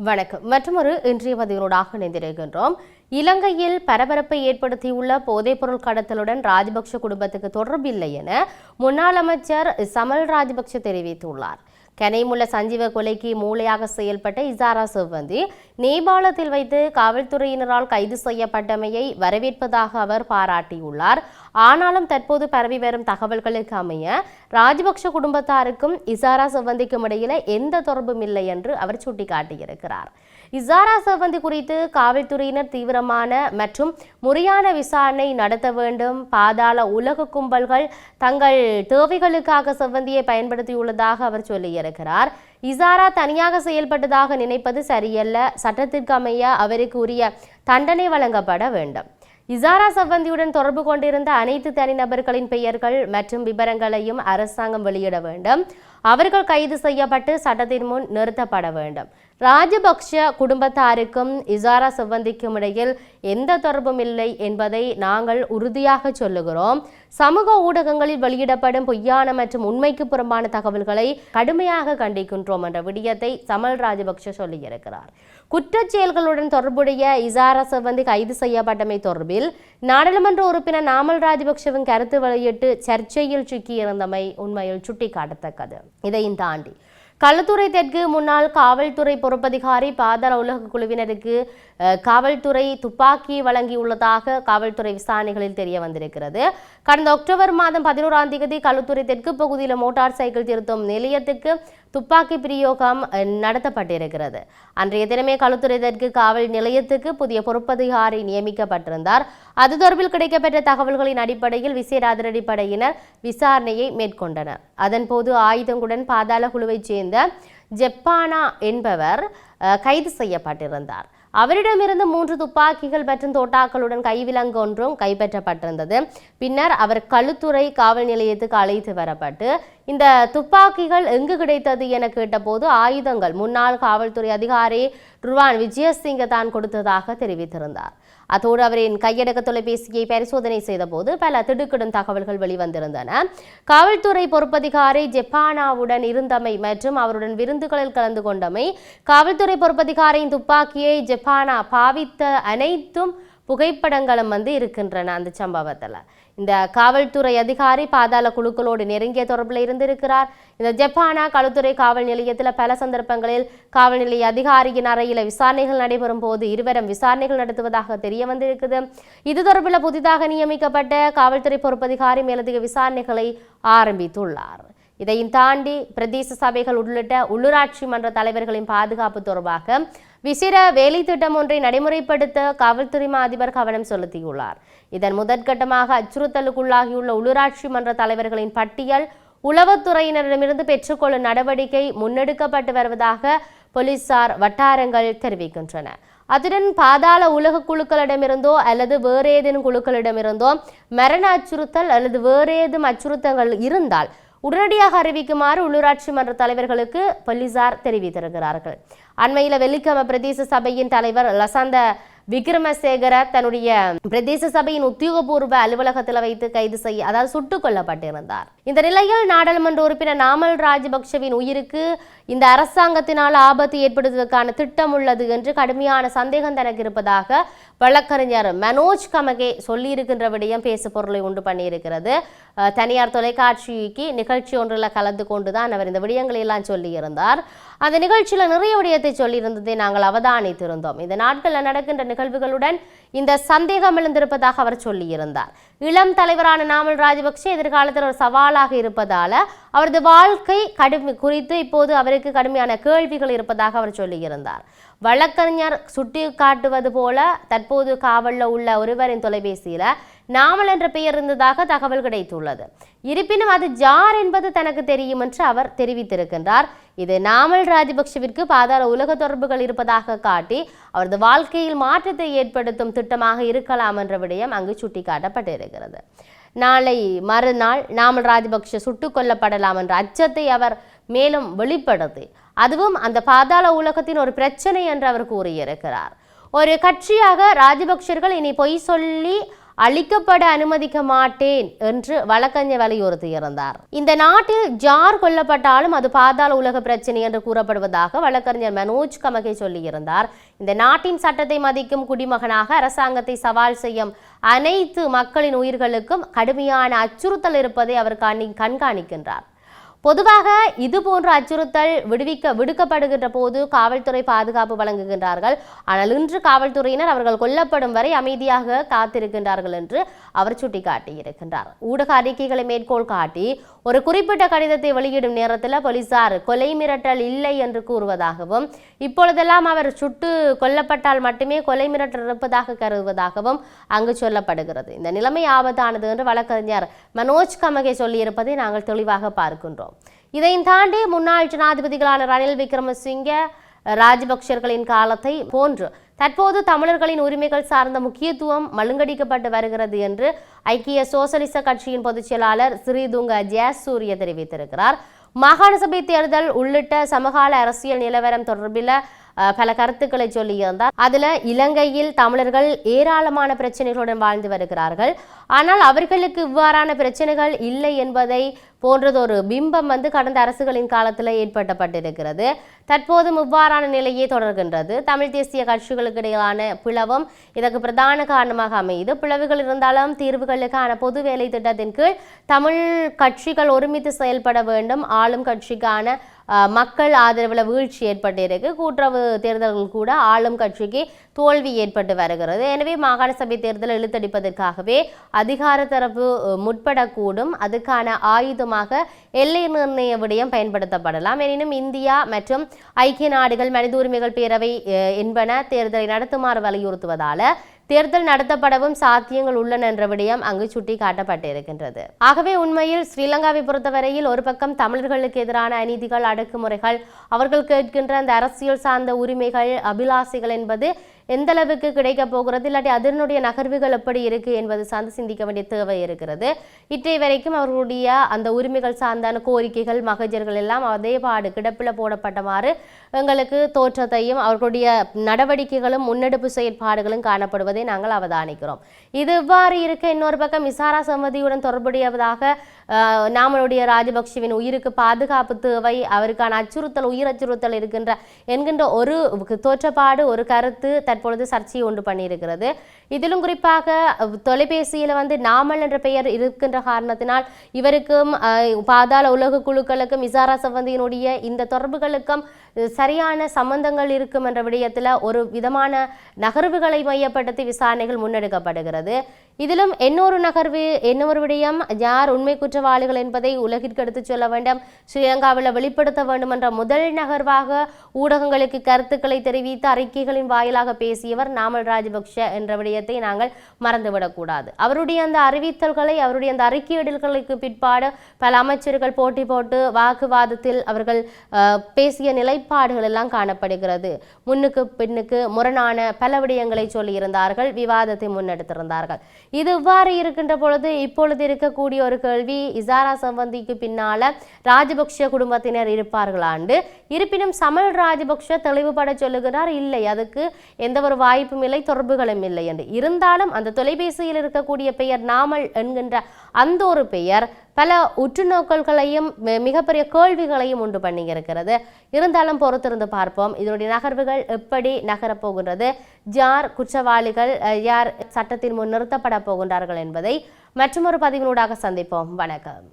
வணக்கம். மற்றொரு இன்றைய பதிவினூடாக இணைந்திருக்கின்றோம். இலங்கையில் பரபரப்பை ஏற்படுத்தியுள்ள போதைப்பொருள் கடத்தலுடன் ராஜபக்ஷ குடும்பத்துக்கு தொடர்பில்லை என முன்னாள் அமைச்சர் சமல் ராஜபக்ஷ தெரிவித்துள்ளார். கனைமுல்ல சஞ்சீவ கொலைக்கு மூளையாக செயல்பட்ட இசாரா செவ்வந்தி நேபாளத்தில் வைத்து காவல்துறையினரால் கைது செய்யப்பட்டமையை வரவேற்பதாக அவர் பாராட்டியுள்ளார். ஆனாலும் தற்போது பரவி வரும் தகவல்களுக்கு அமைய ராஜபக்ஷ குடும்பத்தாருக்கும் இசாரா செவ்வந்திக்கும் இடையில எந்த தொடர்பும் இல்லை என்று அவர் சுட்டிக்காட்டியிருக்கிறார். இசாரா செவ்வந்தி குறித்து காவல்துறையினர் தீவிரமான மற்றும் முறையான விசாரணை நடத்த வேண்டும். பாதாள உலக கும்பல்கள் தங்கள் தேவைகளுக்காக செவ்வந்தியை பயன்படுத்தியுள்ளதாக அவர் சொல்லியிருக்கிறார். இசாரா தனியாக செயல்பட்டதாக நினைப்பது சரியல்ல. சட்டத்திற்கு அமைய அவருக்கு உரிய தண்டனை வழங்கப்பட வேண்டும். இசாரா செவ்வந்தியுடன் தொடர்பு கொண்டிருந்த அனைத்து தனிநபர்களின் பெயர்கள் மற்றும் விவரங்களையும் அரசாங்கம் வெளியிட வேண்டும். அவர்கள் கைது செய்யப்பட்டு சட்டத்தின் முன் நிறுத்தப்பட வேண்டும். ராஜபக்ஷ குடும்பத்தாருக்கும் இசாரா செவ்வந்திக்கும் இடையில் எந்த தொடர்பும் இல்லை என்பதை நாங்கள் உறுதியாக சொல்லுகிறோம். சமூக ஊடகங்களில் வெளியிடப்படும் பொய்யான மற்றும் உண்மைக்கு புறம்பான தகவல்களை கடுமையாக கண்டிக்கின்றோம் என்ற விடயத்தை சமல் ராஜபக்ஷ சொல்லியிருக்கிறார். குற்றச் செயல்களுடன் தொடர்புடைய இசாரா செவ்வந்தி கைது செய்யப்பட்டமை தொடர்பில் நாடாளுமன்ற உறுப்பினர் நாமல் ராஜபக்ஷவின் கருத்து வெளியிட்டு சர்ச்சையில் சிக்கியிருந்தமை உண்மையில் சுட்டிக்காட்டத்தக்கது. இதையும் தாண்டி களுத்துறை தெற்கு முன்னாள் காவல்துறை பொறுப்பதிகாரி பாதாள உலக குழுவினருக்கு காவல்துறை துப்பாக்கி வழங்கியுள்ளதாக காவல்துறை விசாரணைகளில் தெரிய வந்திருக்கிறது. கடந்த அக்டோபர் மாதம் 11ஆம் தேதி களுத்துறை தெற்கு பகுதியில் மோட்டார் சைக்கிள் திருத்தும் நிலையத்துக்கு துப்பாக்கி பிரயோகம் நடத்தப்பட்டிருக்கிறது. அன்றைய தினமே களுத்துறை தெற்கு காவல் நிலையத்துக்கு புதிய பொறுப்பதிகாரி நியமிக்கப்பட்டிருந்தார். அது தொடர்பில் கிடைக்கப்பெற்ற தகவல்களின் அடிப்படையில் விசேட அதிரடிப்படையினர் விசாரணையை மேற்கொண்டனர். அதன்போது ஆயுதங்களுடன் பாதாள குழுவைச் சேர்ந்த ஜெப்பானா என்பவர் கைது செய்யப்பட்டிருந்தார். அவரிடமிருந்து 3 துப்பாக்கிகள் மற்றும் தோட்டாக்களுடன் கைவிலங்கு ஒன்றும் கைப்பற்றப்பட்டிருந்தது. பின்னர் அவர் களுத்துறை காவல் நிலையத்துக்கு அழைத்து வரப்பட்டு இந்த துப்பாக்கிகள் எங்கு கிடைத்தது என கேட்டபோது ஆயுதங்கள் முன்னாள் காவல்துறை அதிகாரி ருவான் விஜயசிங்க தான் கொடுத்ததாக தெரிவித்திருந்தார். அதோடு அவரின் கையடக்க தொலைபேசியை பரிசோதனை செய்த போது பல திடுக்கிடும் தகவல்கள் வெளிவந்திருந்தன. காவல்துறை பொறுப்பதிகாரி ஜெப்பானாவுடன் இருந்தமை மற்றும் அவருடன் விருந்துகளில் கலந்து கொண்டமை, காவல்துறை பொறுப்பதிகாரியின் துப்பாக்கியை ஜெப்பானா பாவித்த அனைத்தும் புகைப்படங்களும் இருக்கின்றன. அந்த சம்பவத்தில் இந்த காவல்துறை அதிகாரி பாதாள குழுக்களோடு நெருங்கிய தொடர்பில் இருந்திருக்கிறார். இந்த ஜெப்பானா களுத்துறை காவல் நிலையத்தில் பல சந்தர்ப்பங்களில் காவல் நிலைய அதிகாரியின் அறையில் விசாரணைகள் நடைபெறும் போது இருவரும் விசாரணைகள் நடத்துவதாக தெரிய வந்திருக்குது. இது தொடர்பில் புதிதாக நியமிக்கப்பட்ட காவல்துறை பொறுப்பதிகாரி மேலதிக விசாரணைகளை ஆரம்பித்துள்ளார். இதையும் தாண்டி பிரதேச சபைகள் உள்ளிட்ட உள்ளூராட்சி மன்ற தலைவர்களின் பாதுகாப்பு தொடர்பாக விசேட வேலை திட்டம் ஒன்றை நடைமுறைப்படுத்த காவல்துறை அதிபர் கவனம் செலுத்தியுள்ளார். இதன் முதற்கட்டமாக அச்சுறுத்தலுக்குள்ளாகியுள்ள உள்ளூராட்சி மன்ற தலைவர்களின் பட்டியல் உளவுத்துறையினரிடமிருந்து பெற்றுக்கொள்ளும் நடவடிக்கை முன்னெடுக்கப்பட்டு வருவதாக போலீசார் வட்டாரங்கள் தெரிவிக்கின்றன. அதுடன் பாதாள உலக குழுக்களிடமிருந்தோ அல்லது வேறு ஏதேனும் குழுக்களிடமிருந்தோ மரண அச்சுறுத்தல் அல்லது வேறு ஏதும் அச்சுறுத்தங்கள் இருந்தால் உடனடியாக அறிவிக்குமாறு உள்ளூராட்சி மன்ற தலைவர்களுக்கு போலீசார் தெரிவித்திருக்கிறார்கள். அண்மையில் வெள்ளிக்கிழமை பிரதேச சபையின் தலைவர் லசந்த விக்ரமசேகர தன்னுடைய பிரதேச சபையின் உத்தியோகபூர்வ அலுவலகத்தில் வைத்து கைது செய்ய சுட்டுக் கொல்லப்பட்டிருந்தார். இந்த நிலையில் நாடாளுமன்ற உறுப்பினர் நாமல் ராஜபக்ஷவின் உயிருக்கு இந்த அரசாங்கத்தினால் ஆபத்து ஏற்படுவதற்கான திட்டம் உள்ளது என்று கடுமையான சந்தேகம் தனக்கு இருப்பதாக வழக்கறிஞர் மனோஜ் கமகே சொல்லியிருக்கின்ற விடயம் பேசு பொருளை உண்டு பண்ணியிருக்கிறது. தனியார் தொலைக்காட்சிக்கு நிகழ்ச்சி ஒன்றில் கலந்து கொண்டுதான் அவர் இந்த விடயங்களை எல்லாம் சொல்லியிருந்தார். அந்த நிகழ்ச்சியில் நிறைய விடயத்தை சொல்லியிருந்ததை நாங்கள் அவதானித்திருந்தோம். இந்த நாட்களில் நடக்கின்ற நிகழ்வுகளுடன் இந்த சந்தேகம் எழுந்திருப்பதாக அவர் சொல்லியிருந்தார். இளம் தலைவரான நாமல் ராஜபக்ஷ எதிர்காலத்தில் ஒரு சவாலாக இருப்பதால அவரது வாழ்க்கை குறித்து இப்போது அவருக்கு கடுமையான கேள்விகள் இருப்பதாக அவர் சொல்லியிருந்தார். வழக்கறிஞர் சுட்டி காட்டுவது போல தற்போது காவலில் உள்ள ஒருவரின் தொலைபேசியில நாமல் என்ற பெயர் இருந்ததாக தகவல் கிடைத்துள்ளது. இருப்பினும் அது ஜார் என்பது தனக்கு தெரியும் என்று அவர் தெரிவித்திருக்கின்றார். இது நாமல் ராஜபக்ஷவிற்கு பாதாள உலக தொடர்புகள் இருப்பதாக காட்டி அவரது வாழ்க்கையில் மாற்றத்தை ஏற்படுத்தும் திட்டமாக இருக்கலாம் என்ற விடயம் அங்கு சுட்டிக்காட்டப்பட்டிருக்கிறது. நாளை மறுநாள் நாமல் ராஜபக்ஷ சுட்டுக் கொல்லப்படலாம் என்ற அச்சத்தை அவர் மேலும் வெளிப்படுத்தி அதுவும் அந்த பாதாள உலகத்தின் ஒரு பிரச்சனை என்று அவர் கூறியிருக்கிறார். ஒரு கட்சியாக ராஜபக்ஷர்கள் இனி பொய் சொல்லி அளிக்கப்பட அனுமதிக்க மாட்டேன் என்று வழக்கறிஞர் வலியுறுத்தியிருந்தார். இந்த நாட்டில் யார் கொல்லப்பட்டாலும் அது பாதாள உலக பிரச்சனை என்று கூறப்படுவதாக வழக்கறிஞர் மனோஜ் கமகே சொல்லியிருந்தார். இந்த நாட்டின் சட்டத்தை மதிக்கும் குடிமகனாக அரசாங்கத்தை சவால் செய்யும் அனைத்து மக்களின் உயிர்களுக்கும் கடுமையான அச்சுறுத்தல் இருப்பதை அவர் கண்காணிக்கின்றார். பொதுவாக இது போன்ற அச்சுறுத்தல் விடுக்கப்படுகின்ற போது காவல்துறை பாதுகாப்பு வழங்குகின்றார்கள். ஆனால் இன்று காவல்துறையினர் அவர்கள் கொல்லப்படும் வரை அமைதியாக காத்திருக்கின்றார்கள் என்று அவர் சுட்டிக்காட்டியிருக்கின்றார். ஊடக அறிக்கைகளை மேற்கோள் காட்டி ஒரு குறிப்பிட்ட கடிதத்தை வெளியிடும் நேரத்தில் போலீசார் கொலை மிரட்டல் இல்லை என்று கூறுவதாகவும், இப்பொழுதெல்லாம் அவர் சுட்டு கொல்லப்பட்டால் மட்டுமே கொலை மிரட்டல் இருப்பதாக கருதுவதாகவும் அங்கு சொல்லப்படுகிறது. இந்த நிலைமை ஆபத்தானது என்று வழக்கறிஞர் மனோஜ் கமகே சொல்லியிருப்பதை நாங்கள் தெளிவாக பார்க்கின்றோம். இதையும் தாண்டி முன்னாள் ஜனாதிபதிகளான ரணில் விக்ரமசிங்கே, ராஜபக்சர்களின் காலத்தை போன்று தற்போது தமிழர்களின் உரிமைகள் சார்ந்த முக்கியத்துவம் மழுங்கடிக்கப்பட்டு வருகிறது என்று ஐக்கிய சோசலிச கட்சியின் பொதுச் செயலாளர் ஸ்ரீதுங்க ஜெயசூரிய தெரிவித்திருக்கிறார். மாகாண சபை தேர்தல் உள்ளிட்ட சமகால அரசியல் நிலவரம் தொடர்பில் பல கருத்துக்களை சொல்லியிருந்தார். அதுல இலங்கையில் தமிழர்கள் ஏராளமான பிரச்சனைகளுடன் வாழ்ந்து வருகிறார்கள். ஆனால் அவர்களுக்கு இவ்வாறான பிரச்சனைகள் இல்லை என்பதை போன்றதொரு பிம்பம் கடந்த அரசுகளின் காலத்தில் ஏற்படுத்தப்பட்டிருக்கிறது. தற்போதும் இவ்வாறான நிலையே தொடர்கின்றது. தமிழ் தேசிய கட்சிகளுக்கு இடையிலான பிளவும் இதற்கு பிரதான காரணமாக அமையுது. பிளவுகள் இருந்தாலும் தீர்வுகளுக்கான பொது வேலை திட்டத்தின் கீழ் தமிழ் கட்சிகள் ஒருமித்து செயல்பட வேண்டும். ஆளும் கட்சிக்கான மக்கள் ஆதரவில் வீழ்ச்சி ஏற்பட்டிருக்கு. கூட்டுறவு தேர்தல்கள் கூட ஆளும் கட்சிக்கு தோல்வி ஏற்பட்டு வருகிறது. எனவே மாகாண சபை தேர்தலை இழுத்தடிப்பதற்காகவே அதிகார தரப்பு முற்படக்கூடும். அதுக்கான ஆயுதமாக எல்லை நிர்ணய விடயம் பயன்படுத்தப்படலாம். எனினும் இந்தியா மற்றும் ஐக்கிய நாடுகள் மனித உரிமைகள் பேரவை என்பன தேர்தலை நடத்துமாறு வலியுறுத்துவதால தேர்தல் நடத்தப்படவும் சாத்தியங்கள் உள்ளன என்ற விடயம் அங்கு சுட்டி காட்டப்பட்டிருக்கின்றது. ஆகவே உண்மையில் ஸ்ரீலங்காவை பொறுத்தவரையில் ஒரு பக்கம் தமிழர்களுக்கு எதிரான அநீதிகள், அடக்குமுறைகள், அவர்கள் கேட்கின்ற அந்த அரசியல் சார்ந்த உரிமைகள், அபிலாசைகள் என்பது எந்த அளவுக்கு கிடைக்க போகிறது, இல்லாட்டி அதனுடைய நகர்வுகள் எப்படி இருக்கு என்பது சார்ந்து சிந்திக்க வேண்டிய தேவை இருக்கிறது. இற்றை வரைக்கும் அவர்களுடைய அந்த உரிமைகள் சார்ந்தான கோரிக்கைகள், மகஜர்கள் எல்லாம் அதேபாடு கிடப்பில் போடப்பட்டமாறு எங்களுக்கு தோற்றத்தையும் அவர்களுடைய நடவடிக்கைகளும் முன்னெடுப்பு செயற்பாடுகளும் காணப்படுவதை நாங்கள் அவதானிக்கிறோம். இது இவ்வாறு இருக்க இன்னொரு பக்கம் விசாரா சம்மதியுடன் தொடர்புடையதாக நாமளுடைய ராஜபக்சவின் உயிருக்கு பாதுகாப்பு தேவை, அவருக்கான அச்சுறுத்தல், உயிர் அச்சுறுத்தல் என்கின்ற ஒரு தோற்றப்பாடு, ஒரு கருத்து தற்பொழுது சர்ச்சையை உண்டு பண்ணியிருக்கிறது. இதிலும் குறிப்பாக தொலைபேசியில் நாமல் என்ற பெயர் இருக்கின்ற காரணத்தினால் இவருக்கும் பாதாள உலக குழுக்களுக்கும் விசாரா சம்பந்தியினுடைய இந்த தொடர்புகளுக்கும் சரியான சம்பந்தங்கள் இருக்கும் என்ற விடயத்தில் ஒரு விதமான நகர்வுகளை மையப்படுத்தி விசாரணைகள் முன்னெடுக்கப்படுகிறது. இதிலும் இன்னொரு நகர்வு, இன்னொரு விடயம், யார் உண்மை குற்றவாளிகள் என்பதை உலகிற்கு எடுத்துச் சொல்ல வேண்டும், ஸ்ரீலங்காவில் வெளிப்படுத்த வேண்டும் என்ற முதல் நகர்வாக ஊடகங்களுக்கு கருத்துக்களை தெரிவித்து அறிக்கைகளின் வாயிலாக பேசியவர் நாமல் ராஜபக்ஷ என்ற விடயத்தை நாங்கள் மறந்துவிடக்கூடாது. அவருடைய அந்த அறிவித்தல்களை, அவருடைய அந்த அறிக்கையிடல்களுக்கு பிற்பாடு பல அமைச்சர்கள் போட்டி போட்டு வாக்குவாதத்தில் அவர்கள் பேசிய நிலைப்பாடுகள் எல்லாம் காணப்படுகிறது. முன்னுக்கு பின்னுக்கு முரணான பல விடயங்களை சொல்லியிருந்தார்கள், விவாதத்தை முன்னெடுத்திருந்தார்கள். இது இவ்வாறு இருக்கின்ற பொழுது இப்பொழுது இருக்கக்கூடிய ஒரு கேள்வி, இசாரா சம்பந்திக்கு பின்னால ராஜபக்ஷ குடும்பத்தினர் இருப்பார்களாண்டு. இருப்பினும் சமல் ராஜபக்ஷ தெளிவுபட சொல்லுகிறார், இல்லை, அதுக்கு எந்த ஒரு வாய்ப்பும் இல்லை, தொடர்புகளும் இல்லை என்று. இருந்தாலும் அந்த தொலைபேசியில் இருக்கக்கூடிய பெயர் நாமல் என்கின்ற அந்த ஒரு பெயர் பல உற்றுநோக்கல்களையும் மிகப்பெரிய கேள்விகளையும் உண்டு பண்ணி இருக்கிறது. இருந்தாலும் பொறுத்திருந்து பார்ப்போம் இதனுடைய நகர்வுகள் எப்படி நகரப்போகின்றது, யார் குற்றவாளிகள், யார் சட்டத்தின் முன் நிறுத்தப்பட போகின்றார்கள் என்பதை மற்றொரு பதிவினூடாக சந்திப்போம். வணக்கம்.